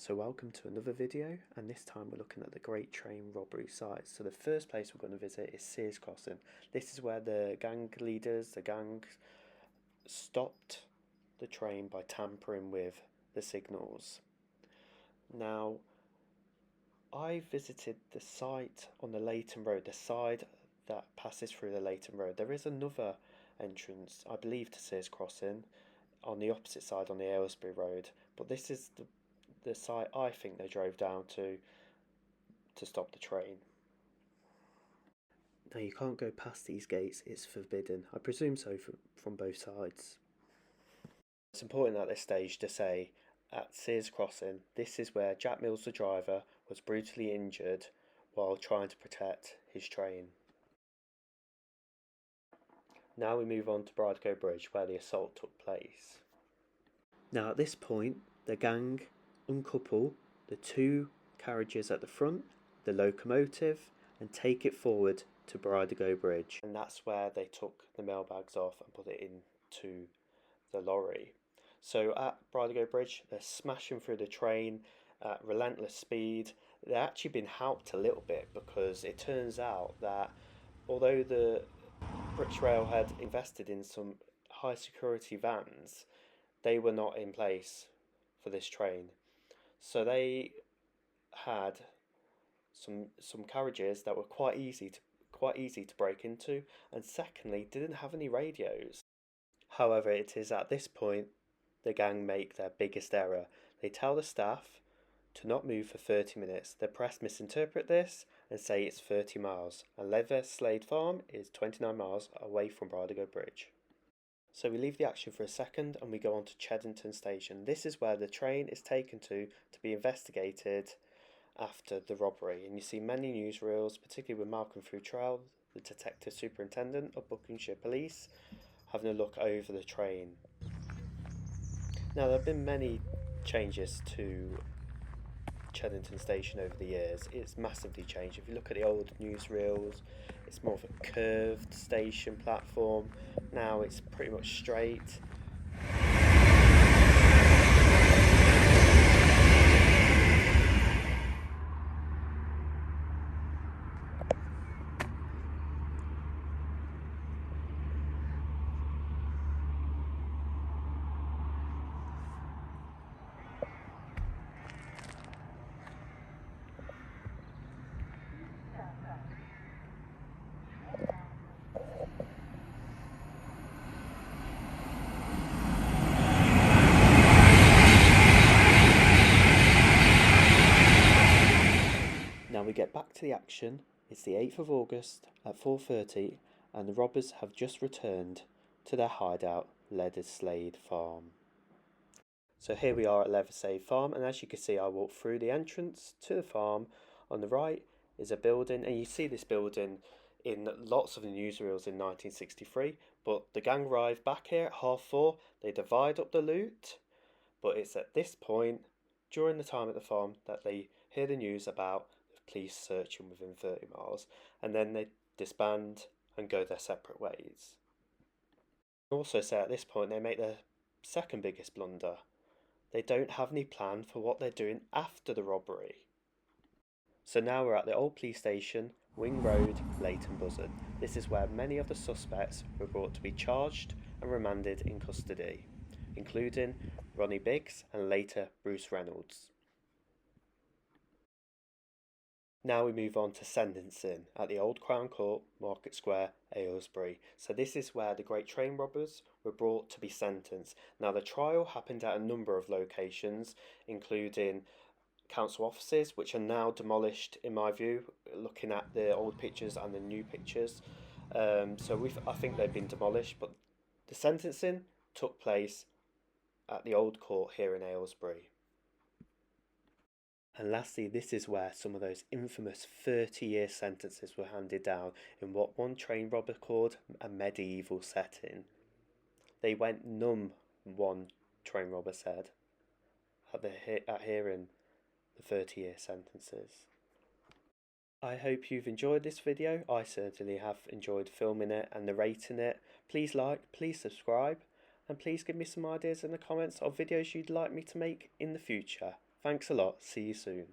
So welcome to another video, and this time we're looking at the Great Train Robbery site. So the first place we're going to visit is Sears Crossing. This is where the gang leaders, the gang, stopped the train by tampering with the signals. Now, I visited the site on the Leighton Road, the side that passes through the Leighton Road. There is another entrance, I believe, to Sears Crossing on the opposite side on the Aylesbury Road, but this is the site I think they drove down to stop the train. Now you can't go past these gates, it's forbidden. I presume so from both sides. It's important at this stage to say at Sears Crossing, this is where Jack Mills, the driver, was brutally injured while trying to protect his train. Now we move on to Bridego Bridge, where the assault took place. Now at this point, the gang uncouple the two carriages at the front, the locomotive, and take it forward to Bridego Bridge. And that's where they took the mailbags off and put it into the lorry. So at Bridego Bridge, they're smashing through the train at relentless speed. They've actually been helped a little bit because it turns out that although the British Rail had invested in some high security vans, they were not in place for this train. So they had some carriages that were quite easy to break into, and secondly, didn't have any radios. However, it is at this point the gang make their biggest error. They tell the staff to not move for 30 minutes. The press misinterpret this and say it's 30 miles, and Leatherslade Farm is 29 miles away from Bridego Bridge. So we leave the action for a second and we go on to Cheddington station. This is where the train is taken to be investigated after the robbery. And you see many newsreels, particularly with Malcolm Futrell, the detective superintendent of Buckinghamshire Police, having a look over the train. Now there have been many changes to Cheddington station over the years. It's massively changed. If you look at the old newsreels, it's more of a curved station platform. Now it's pretty much straight. Now we get back to the action. It's the 8th of August at 4:30 and the robbers have just returned to their hideout, Leatherslade Farm. So here we are at Leatherslade Farm, and as you can see, I walked through the entrance to the farm. On the right is a building, and you see this building in lots of the newsreels in 1963, but the gang arrived back here at 4:30. They divide up the loot, but it's at this point during the time at the farm that they hear the news about police searching within 30 miles, and then they disband and go their separate ways. Also say at this point they make their second biggest blunder. They don't have any plan for what they're doing after the robbery. So now we're at the old police station, Wing Road, Leighton, Buzzard. This is where many of the suspects were brought to be charged and remanded in custody, including Ronnie Biggs and later Bruce Reynolds. Now we move on to sentencing at the Old Crown Court, Market Square, Aylesbury. So this is where the Great Train robbers were brought to be sentenced. Now the trial happened at a number of locations, including council offices, which are now demolished in my view, looking at the old pictures and the new pictures. I think they've been demolished, but the sentencing took place at the Old Court here in Aylesbury. And lastly, this is where some of those infamous 30-year sentences were handed down in what one train robber called a medieval setting. They went numb, one train robber said, at hearing the 30-year sentences. I hope you've enjoyed this video. I certainly have enjoyed filming it and narrating it. Please like, please subscribe, and please give me some ideas in the comments of videos you'd like me to make in the future. Thanks a lot, see you soon.